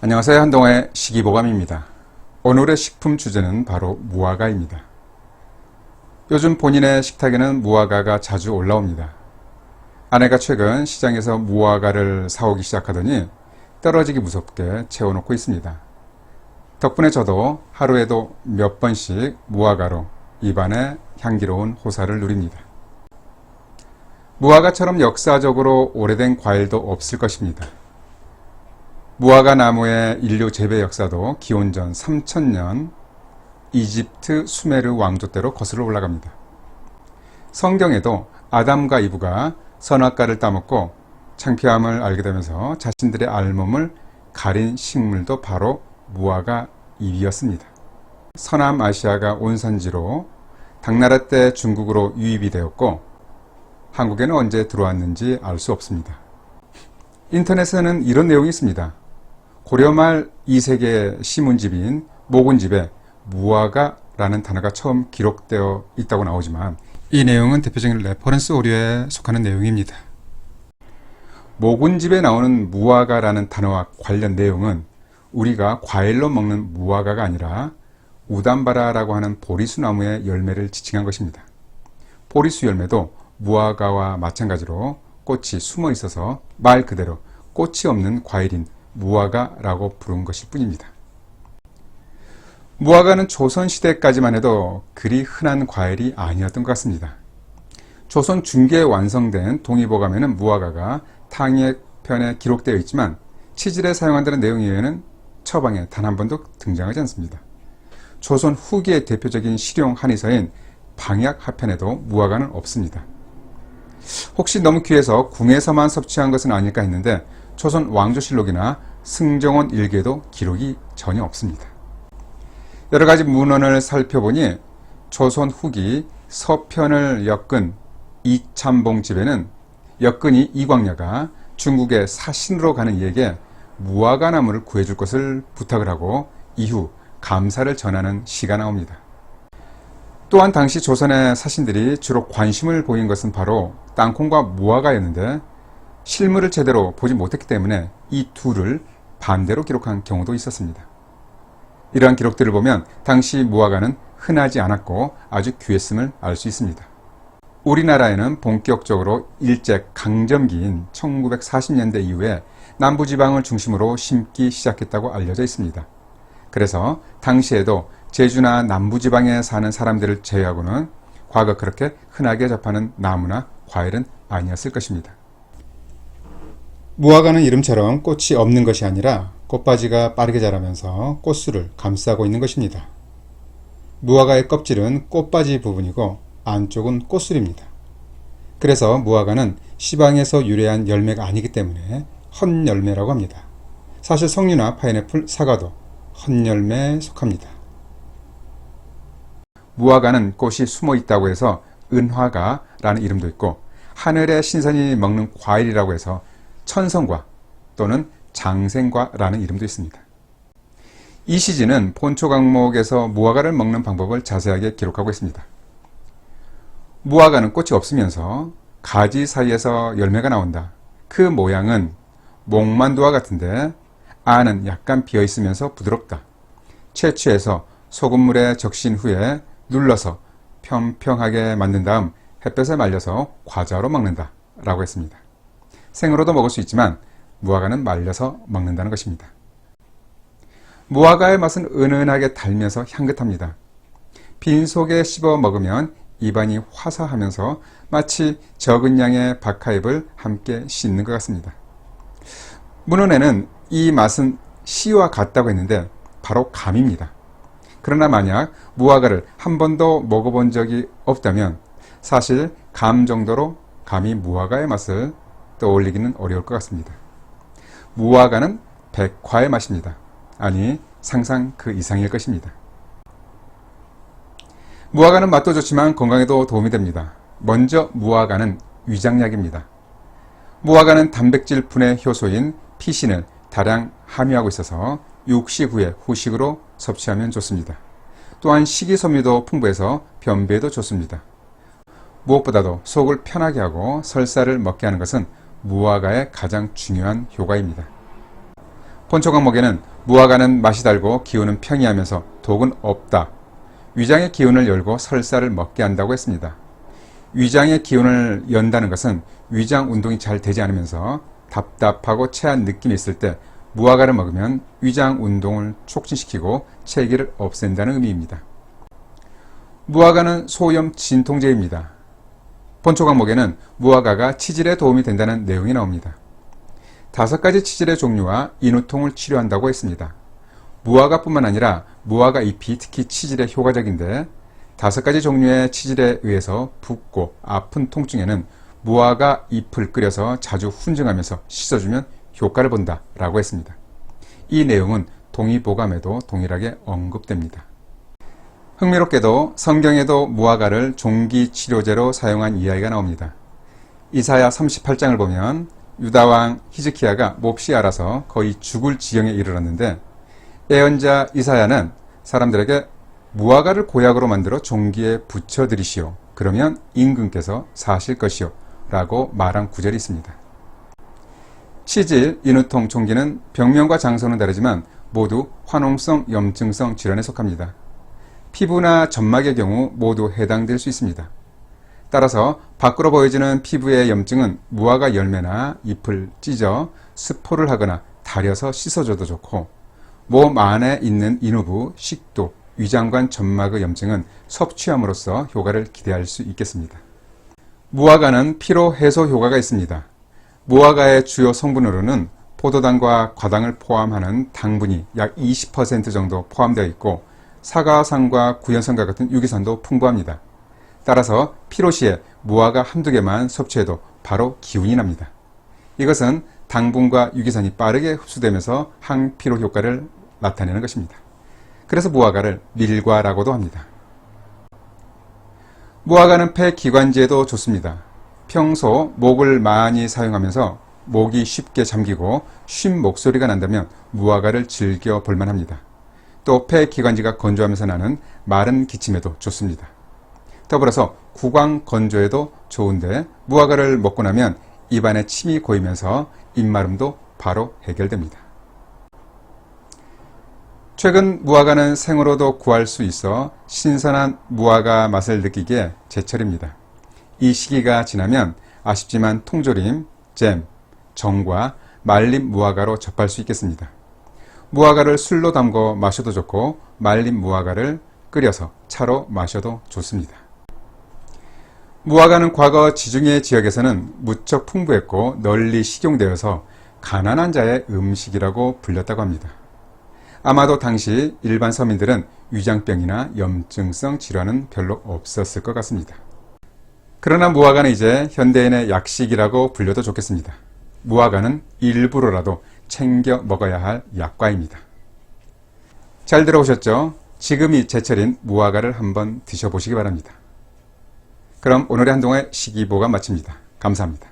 안녕하세요. 한동호의 식이보감입니다. 오늘의 식품 주제는 바로 무화과입니다. 요즘 본인의 식탁에는 무화과가 자주 올라옵니다. 아내가 최근 시장에서 무화과를 사오기 시작하더니 떨어지기 무섭게 채워놓고 있습니다. 덕분에 저도 하루에도 몇 번씩 무화과로 입안에 향기로운 호사를 누립니다. 무화과처럼 역사적으로 오래된 과일도 없을 것입니다. 무화과 나무의 인류 재배 역사도 기원전 3000년 이집트 수메르 왕조 때로 거슬러 올라갑니다. 성경에도 아담과 이브가 선악과를 따먹고 창피함을 알게 되면서 자신들의 알몸을 가린 식물도 바로 무화과 잎이었습니다. 서남아시아가 온산지로 당나라 때 중국으로 유입이 되었고 한국에는 언제 들어왔는지 알 수 없습니다. 인터넷에는 이런 내용이 있습니다. 고려말 2세기 시문집인 모군집에 무화과라는 단어가 처음 기록되어 있다고 나오지만 이 내용은 대표적인 레퍼런스 오류에 속하는 내용입니다. 모군집에 나오는 무화과라는 단어와 관련 내용은 우리가 과일로 먹는 무화과가 아니라 우담바라라고 하는 보리수 나무의 열매를 지칭한 것입니다. 보리수 열매도 무화과와 마찬가지로 꽃이 숨어 있어서 말 그대로 꽃이 없는 과일인 무화과라고 부른 것일 뿐입니다. 무화과는 조선시대까지만 해도 그리 흔한 과일이 아니었던 것 같습니다. 조선 중기에 완성된 동의보감에는 무화과가 탕의편에 기록되어 있지만 치질에 사용한다는 내용 이외에는 처방에 단 한 번도 등장하지 않습니다. 조선 후기의 대표적인 실용 한의서인 방약하편에도 무화과는 없습니다. 혹시 너무 귀해서 궁에서만 섭취한 것은 아닐까 했는데 조선 왕조실록이나 승정원 일기에도 기록이 전혀 없습니다. 여러가지 문헌을 살펴보니 조선 후기 서편을 엮은 이참봉집에는 엮은이 이광녀가 중국의 사신으로 가는 이에게 무화과 나무를 구해줄 것을 부탁을 하고 이후 감사를 전하는 시가 나옵니다. 또한 당시 조선의 사신들이 주로 관심을 보인 것은 바로 땅콩과 무화과였는데 실물을 제대로 보지 못했기 때문에 이 둘을 반대로 기록한 경우도 있었습니다. 이러한 기록들을 보면 당시 무화과는 흔하지 않았고 아주 귀했음을 알 수 있습니다. 우리나라에는 본격적으로 일제 강점기인 1940년대 이후에 남부지방을 중심으로 심기 시작했다고 알려져 있습니다. 그래서 당시에도 제주나 남부지방에 사는 사람들을 제외하고는 과거 그렇게 흔하게 접하는 나무나 과일은 아니었을 것입니다. 무화과는 이름처럼 꽃이 없는 것이 아니라 꽃바지가 빠르게 자라면서 꽃술을 감싸고 있는 것입니다. 무화과의 껍질은 꽃바지 부분이고 안쪽은 꽃술입니다. 그래서 무화과는 시방에서 유래한 열매가 아니기 때문에 헛열매라고 합니다. 사실 석류나 파인애플, 사과도 헛열매에 속합니다. 무화과는 꽃이 숨어 있다고 해서 은화과라는 이름도 있고 하늘의 신선이 먹는 과일이라고 해서 천성과 또는 장생과라는 이름도 있습니다. 이 시지는 본초 강목에서 무화과를 먹는 방법을 자세하게 기록하고 있습니다. 무화과는 꽃이 없으면서 가지 사이에서 열매가 나온다. 그 모양은 목만두와 같은데 안은 약간 비어 있으면서 부드럽다. 채취해서 소금물에 적신 후에 눌러서 평평하게 만든 다음 햇볕에 말려서 과자로 먹는다 라고 했습니다. 생으로도 먹을 수 있지만 무화과는 말려서 먹는다는 것입니다. 무화과의 맛은 은은하게 달면서 향긋합니다. 빈속에 씹어 먹으면 입안이 화사하면서 마치 적은 양의 박하잎을 함께 씻는 것 같습니다. 문헌에는 이 맛은 씨와 같다고 했는데 바로 감입니다. 그러나 만약 무화과를 한 번도 먹어본 적이 없다면 사실 감 정도로 감히 무화과의 맛을 떠올리기는 어려울 것 같습니다. 무화과는 백화의 맛입니다. 아니, 상상 그 이상일 것입니다. 무화과는 맛도 좋지만 건강에도 도움이 됩니다. 먼저 무화과는 위장약입니다. 무화과는 단백질 분해 효소인 피신을 다량 함유하고 있어서 육식 후에 후식으로 섭취하면 좋습니다. 또한 식이섬유도 풍부해서 변비에도 좋습니다. 무엇보다도 속을 편하게 하고 설사를 먹게 하는 것은 무화과의 가장 중요한 효과입니다. 본초 강목에는 무화과는 맛이 달고 기운은 평이하면서 독은 없다. 위장의 기운을 열고 설사를 먹게 한다고 했습니다. 위장의 기운을 연다는 것은 위장 운동이 잘 되지 않으면서 답답하고 체한 느낌이 있을 때 무화과를 먹으면 위장 운동을 촉진시키고 체기를 없앤다는 의미입니다. 무화과는 소염 진통제입니다. 본초 강목에는 무화과가 치질에 도움이 된다는 내용이 나옵니다. 5가지 치질의 종류와 인후통을 치료한다고 했습니다. 무화과뿐만 아니라 무화과 잎이 특히 치질에 효과적인데 5가지 종류의 치질에 의해서 붓고 아픈 통증에는 무화과 잎을 끓여서 자주 훈증하면서 씻어주면 효과를 본다 라고 했습니다. 이 내용은 동의보감에도 동일하게 언급됩니다. 흥미롭게도 성경에도 무화과를 종기치료제로 사용한 이야기가 나옵니다. 이사야 38장을 보면 유다왕 히즈키야가 몹시 앓아서 거의 죽을 지경에 이르렀는데 예언자 이사야는 사람들에게 무화과를 고약으로 만들어 종기에 붙여드리시오. 그러면 임금께서 사실 것이오. 라고 말한 구절이 있습니다. 치질, 인후통, 종기는 병명과 장소는 다르지만 모두 화농성 염증성 질환에 속합니다. 피부나 점막의 경우 모두 해당될 수 있습니다. 따라서 밖으로 보여지는 피부의 염증은 무화과 열매나 잎을 찢어 스포를 하거나 다려서 씻어줘도 좋고 몸 안에 있는 인후부, 식도, 위장관 점막의 염증은 섭취함으로써 효과를 기대할 수 있겠습니다. 무화과는 피로 해소 효과가 있습니다. 무화과의 주요 성분으로는 포도당과 과당을 포함하는 당분이 약 20% 정도 포함되어 있고 사과산과 구연산과 같은 유기산도 풍부합니다. 따라서 피로시에 무화과 한두 개만 섭취해도 바로 기운이 납니다. 이것은 당분과 유기산이 빠르게 흡수되면서 항피로 효과를 나타내는 것입니다. 그래서 무화과를 밀과라고도 합니다. 무화과는 폐기관지에도 좋습니다. 평소 목을 많이 사용하면서 목이 쉽게 잠기고 쉰 목소리가 난다면 무화과를 즐겨 볼만합니다. 또 폐기관지가 건조하면서 나는 마른 기침에도 좋습니다. 더불어서 구강 건조에도 좋은데 무화과를 먹고 나면 입안에 침이 고이면서 입마름도 바로 해결됩니다. 최근 무화과는 생으로도 구할 수 있어 신선한 무화과 맛을 느끼기에 제철입니다. 이 시기가 지나면 아쉽지만 통조림, 잼, 정과 말린 무화과로 접할 수 있겠습니다. 무화과를 술로 담궈 마셔도 좋고 말린 무화과를 끓여서 차로 마셔도 좋습니다. 무화과는 과거 지중해 지역에서는 무척 풍부했고 널리 식용되어서 가난한 자의 음식이라고 불렸다고 합니다. 아마도 당시 일반 서민들은 위장병이나 염증성 질환은 별로 없었을 것 같습니다. 그러나 무화과는 이제 현대인의 약식이라고 불려도 좋겠습니다. 무화과는 일부러라도 챙겨 먹어야 할 약과입니다. 잘 들어오셨죠? 지금이 제철인 무화과를 한번 드셔보시기 바랍니다. 그럼 오늘의 한동의 시기보가 마칩니다. 감사합니다.